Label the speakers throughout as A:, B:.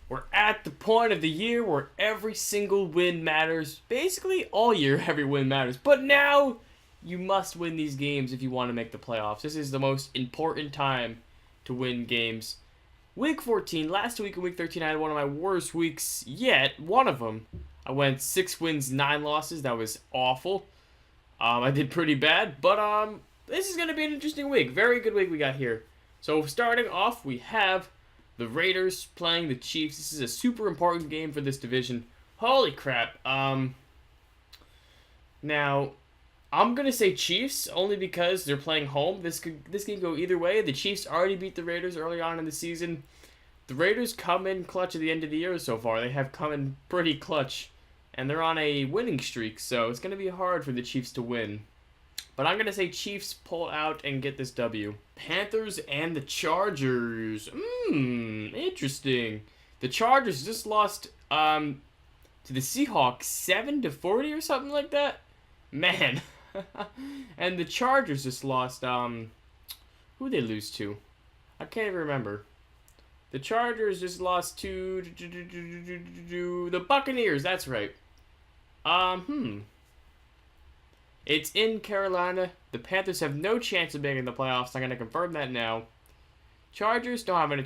A: We're at the point of the year where every single win matters. Basically, all year, every win matters. But now, you must win these games if you want to make the playoffs. This is the most important time to win games. Week 14, last week in week 13, I had one of my worst weeks yet. One of them. I went 6 wins, 9 losses. That was awful. I did pretty bad, but this is going to be an interesting week. Very good week we got here. So starting off, we have the Raiders playing the Chiefs. This is a super important game for this division. Holy crap. Now, I'm going to say Chiefs only because they're playing home. This can go either way. The Chiefs already beat the Raiders early on in the season. The Raiders come in clutch at the end of the year so far. They have come in pretty clutch. And they're on a winning streak, so it's going to be hard for the Chiefs to win. But I'm going to say Chiefs pull out and get this W. Panthers and the Chargers. Interesting. The Chargers just lost to the Seahawks 7-40 or something like that. Man. And the Chargers just lost, who did they lose to? I can't even remember. The Chargers just lost to the Buccaneers, that's right. It's in Carolina. The Panthers have no chance of making the playoffs. I'm going to confirm that now. Chargers don't have a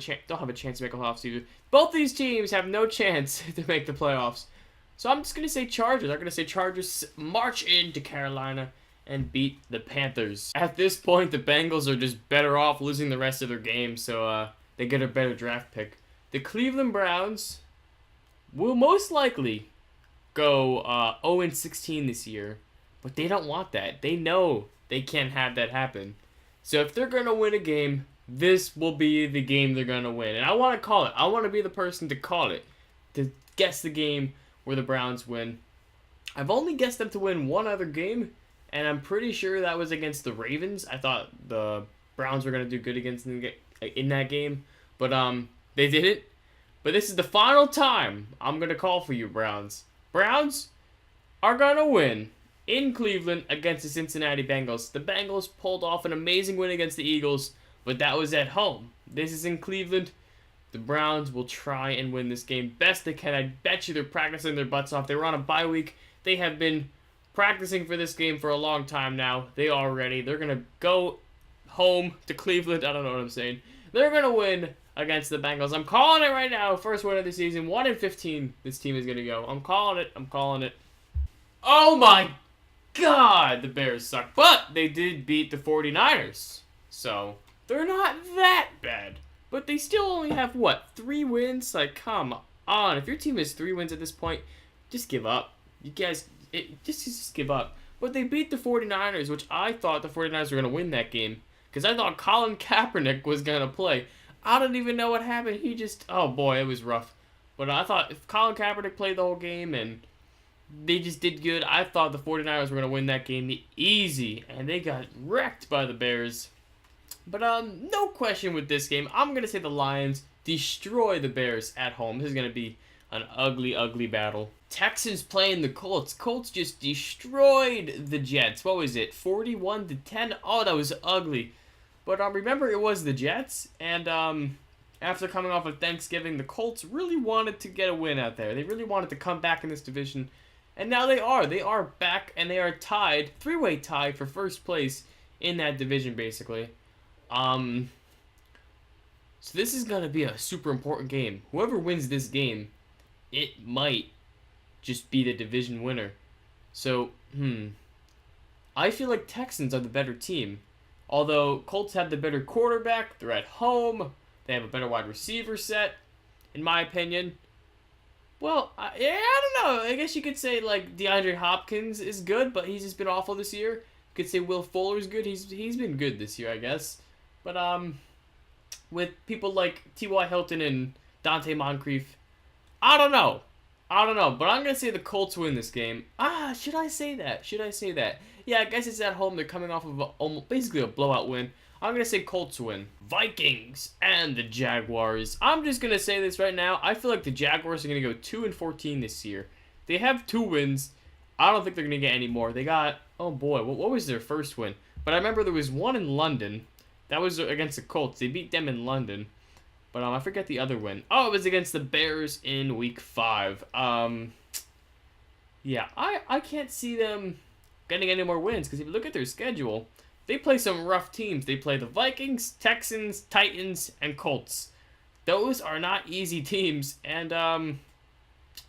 A: chance to make the playoffs either. Both these teams have no chance to make the playoffs. So I'm just going to say Chargers. I'm going to say Chargers march into Carolina and beat the Panthers. At this point, the Bengals are just better off losing the rest of their games, so they get a better draft pick. The Cleveland Browns will most likely go 0-16 this year, but they don't want that. They know they can't have that happen. So if they're going to win a game, this will be the game they're going to win. And I want to call it. I want to be the person to call it, to guess the game where the Browns win. I've only guessed them to win one other game, and I'm pretty sure that was against the Ravens. I thought the Browns were going to do good against them in that game, but they didn't. But this is the final time I'm going to call for you, Browns. Browns are going to win in Cleveland against the Cincinnati Bengals. The Bengals pulled off an amazing win against the Eagles, but that was at home. This is in Cleveland. The Browns will try and win this game best they can. I bet you they're practicing their butts off. They were on a bye week. They have been practicing for this game for a long time now. They are ready. They're going to go home to Cleveland. I don't know what I'm saying. They're going to win against the Bengals. I'm calling it right now. First win of the season. 1-15 this team is going to go. I'm calling it. I'm calling it. Oh my God, the Bears suck. But they did beat the 49ers. So, they're not that bad. But they still only have, what, 3 wins? Like, come on. If your team has 3 wins at this point, just give up. You guys, just give up. But they beat the 49ers, which I thought the 49ers were going to win that game. Because I thought Colin Kaepernick was going to play. I don't even know what happened. He just, oh boy, it was rough. But I thought if Colin Kaepernick played the whole game and they just did good, I thought the 49ers were going to win that game easy. And they got wrecked by the Bears. But no question with this game. I'm going to say the Lions destroy the Bears at home. This is going to be an ugly, ugly battle. Texans playing the Colts. Colts just destroyed the Jets. What was it? 41-10? Oh, that was ugly. But remember, it was the Jets. And after coming off of Thanksgiving, the Colts really wanted to get a win out there. They really wanted to come back in this division. And now they are. They are back, and they are tied, 3-way tie for first place in that division, basically. So this is going to be a super important game. Whoever wins this game, it might just be the division winner. So, I feel like Texans are the better team. Although Colts have the better quarterback, they're at home, they have a better wide receiver set, in my opinion. Well, I don't know. I guess you could say, like, DeAndre Hopkins is good, but he's just been awful this year. You could say Will Fuller's good. He's been good this year, I guess. But, with people like T.Y. Hilton and Dante Moncrief, I don't know. But I'm going to say the Colts win this game. Should I say that? Yeah, I guess it's at home. They're coming off of basically a blowout win. I'm going to say Colts win. Vikings and the Jaguars. I'm just going to say this right now. I feel like the Jaguars are going to go 2-14 this year. They have 2 wins. I don't think they're going to get any more. They got, oh boy, what was their first win? But I remember there was one in London. That was against the Colts. They beat them in London. But I forget the other win. Oh, it was against the Bears in Week 5. Yeah, I can't see them getting any more wins, because if you look at their schedule, they play some rough teams. They play the Vikings, Texans, Titans, and Colts. Those are not easy teams, and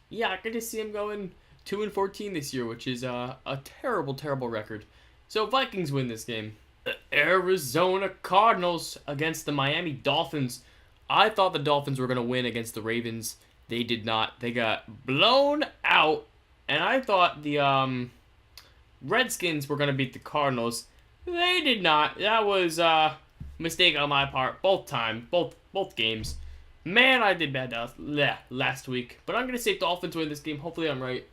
A: yeah, I could just see them going 2-14 this year, which is a terrible, terrible record. So Vikings win this game. The Arizona Cardinals against the Miami Dolphins. I thought the Dolphins were going to win against the Ravens. They did not. They got blown out, and I thought the Redskins were going to beat the Cardinals. They did not. That was a mistake on my part. Both games. Man, I did bad last week. But I'm going to say Dolphins win this game. Hopefully I'm right.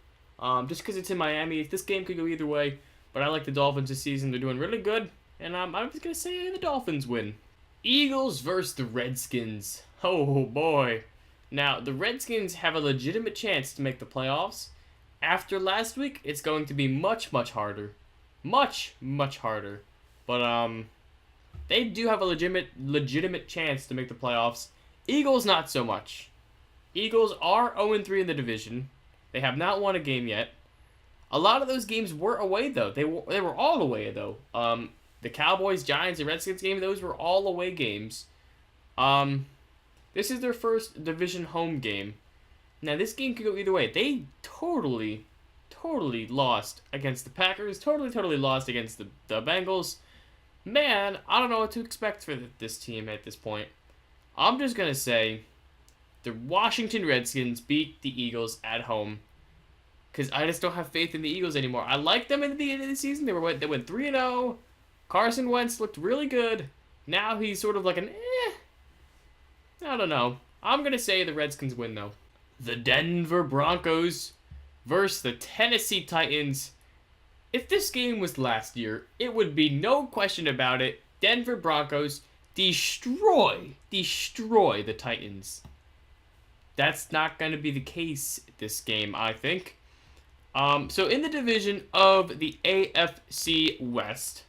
A: Just because it's in Miami. This game could go either way. But I like the Dolphins this season. They're doing really good. And I'm just going to say the Dolphins win. Eagles versus the Redskins. Oh, boy. Now, the Redskins have a legitimate chance to make the playoffs. After last week, it's going to be much, much harder. Much, much harder. But, they do have a legitimate chance to make the playoffs. Eagles, not so much. Eagles are 0-3 in the division. They have not won a game yet. A lot of those games were away, though. They were all away, though. The Cowboys, Giants, and Redskins game, those were all away games. This is their first division home game. Now, this game could go either way. They totally lost against the Packers. Totally lost against the Bengals. Man, I don't know what to expect for this team at this point. I'm just going to say the Washington Redskins beat the Eagles at home. Because I just don't have faith in the Eagles anymore. I liked them in the beginning of the season. They went 3-0. Carson Wentz looked really good. Now he's sort of like an I don't know. I'm going to say the Redskins win, though. The Denver Broncos versus the Tennessee Titans. If this game was last year, it would be no question about it. Denver Broncos destroy the Titans. That's not going to be the case this game, I think. So in the division of the AFC West,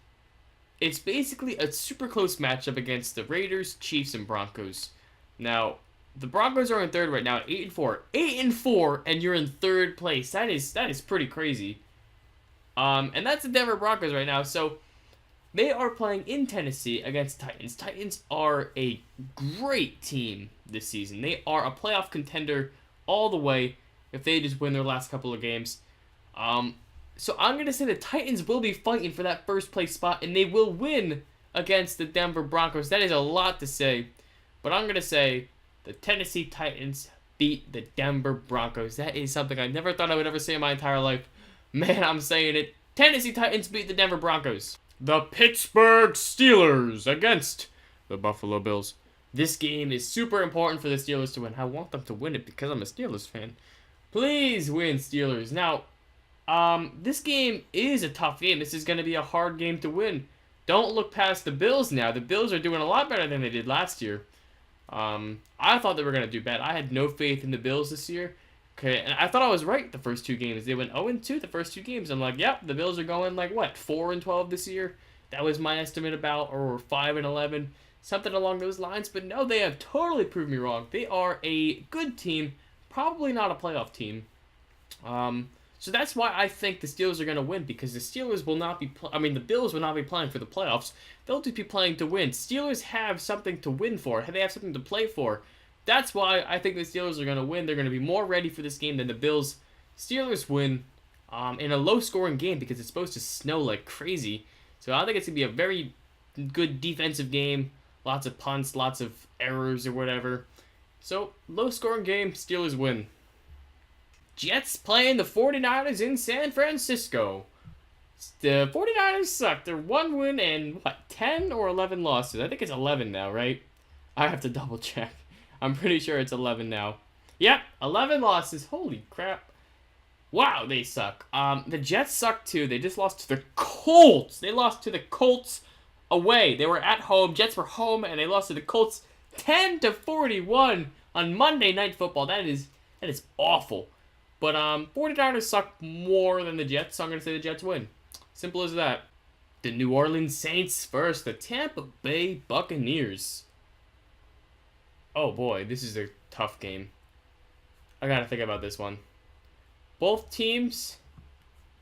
A: it's basically a super close matchup against the Raiders, Chiefs, and Broncos. Now, the Broncos are in third right now, 8-4. 8-4, and you're in third place. That is pretty crazy. And that's the Denver Broncos right now. So they are playing in Tennessee against Titans. Titans are a great team this season. They are a playoff contender all the way if they just win their last couple of games. So I'm going to say the Titans will be fighting for that first place spot, and they will win against the Denver Broncos. That is a lot to say, but I'm going to say the Tennessee Titans beat the Denver Broncos. That is something I never thought I would ever say in my entire life. Man, I'm saying it. Tennessee Titans beat the Denver Broncos. The Pittsburgh Steelers against the Buffalo Bills. This game is super important for the Steelers to win. I want them to win it because I'm a Steelers fan. Please win, Steelers. Now, this game is a tough game. This is going to be a hard game to win. Don't look past the Bills now. The Bills are doing a lot better than they did last year. I thought they were going to do bad. I had no faith in the Bills this year. Okay, and I thought I was right the first two games. They went 0-2 the first two games. I'm like, yep, the Bills are going like, what, 4-12 this year? That was my estimate about, or 5-11, something along those lines. But no, they have totally proved me wrong. They are a good team, probably not a playoff team. So that's why I think the Steelers are going to win, because the Steelers will not be, the Bills will not be playing for the playoffs. They'll just be playing to win. Steelers have something to win for. They have something to play for. That's why I think the Steelers are going to win. They're going to be more ready for this game than the Bills. Steelers win in a low-scoring game because it's supposed to snow like crazy. So I think it's going to be a very good defensive game. Lots of punts, lots of errors or whatever. So, low-scoring game, Steelers win. Jets playing the 49ers in San Francisco. The 49ers suck. They're 1 win and, 10 or 11 losses? I think it's 11 now, right? I have to double-check. I'm pretty sure it's 11 now. Yep, 11 losses. Holy crap. Wow, they suck. The Jets suck too. They just lost to the Colts. They lost to the Colts away. They were at home. Jets were home, and they lost to the Colts 10-41 on Monday Night Football. That is awful. But 49ers suck more than the Jets, so I'm going to say the Jets win. Simple as that. The New Orleans Saints versus the Tampa Bay Buccaneers. Oh boy, this is a tough game. I gotta think about this one. Both teams,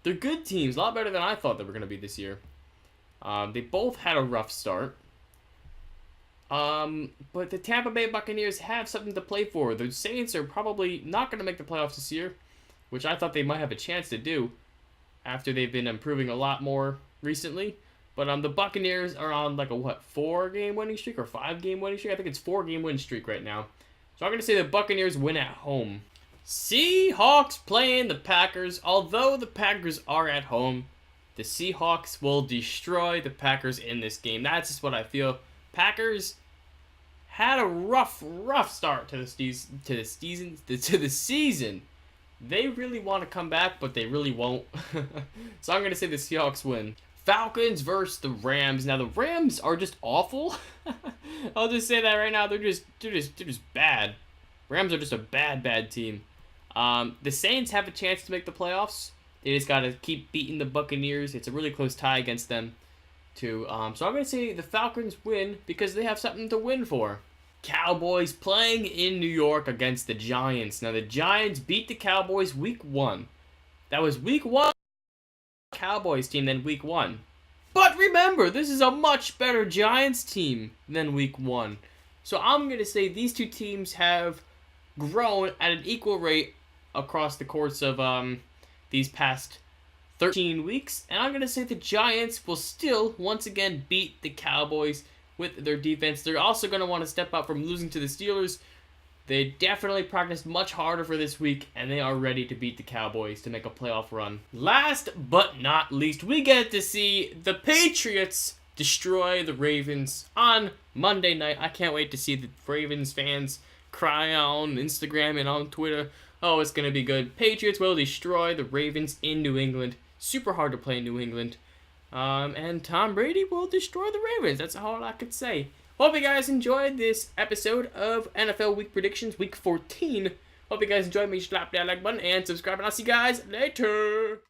A: they're good teams. A lot better than I thought they were gonna be this year. They both had a rough start. But the Tampa Bay Buccaneers have something to play for. The Saints are probably not going to make the playoffs this year, which I thought they might have a chance to do after they've been improving a lot more recently. But the Buccaneers are on like a, 4-game winning streak or 5-game winning streak? I think it's 4-game winning streak right now. So I'm going to say the Buccaneers win at home. Seahawks playing the Packers. Although the Packers are at home, the Seahawks will destroy the Packers in this game. That's just what I feel. Packers had a rough start to the season. They really want to come back, but they really won't. So I'm gonna say the Seahawks win. Falcons versus the Rams. Now the Rams are just awful. I'll just say that right now. They're just bad. Rams are just a bad team. The Saints have a chance to make the playoffs. They just gotta keep beating the Buccaneers. It's a really close tie against them. So I'm going to say the Falcons win because they have something to win for. Cowboys playing in New York against the Giants. Now, the Giants beat the Cowboys week 1. That was week 1 Cowboys team than week 1. But remember, this is a much better Giants team than week 1. So I'm going to say these two teams have grown at an equal rate across the course of these past 13 weeks, and I'm going to say the Giants will still, once again, beat the Cowboys with their defense. They're also going to want to step up from losing to the Steelers. They definitely practiced much harder for this week, and they are ready to beat the Cowboys to make a playoff run. Last but not least, we get to see the Patriots destroy the Ravens on Monday night. I can't wait to see the Ravens fans cry on Instagram and on Twitter. Oh, it's going to be good. Patriots will destroy the Ravens in New England. Super hard to play in New England. And Tom Brady will destroy the Ravens. That's all I could say. Hope you guys enjoyed this episode of NFL Week Predictions, Week 14. Hope you guys enjoyed. Make sure to slap that like button and subscribe. And I'll see you guys later.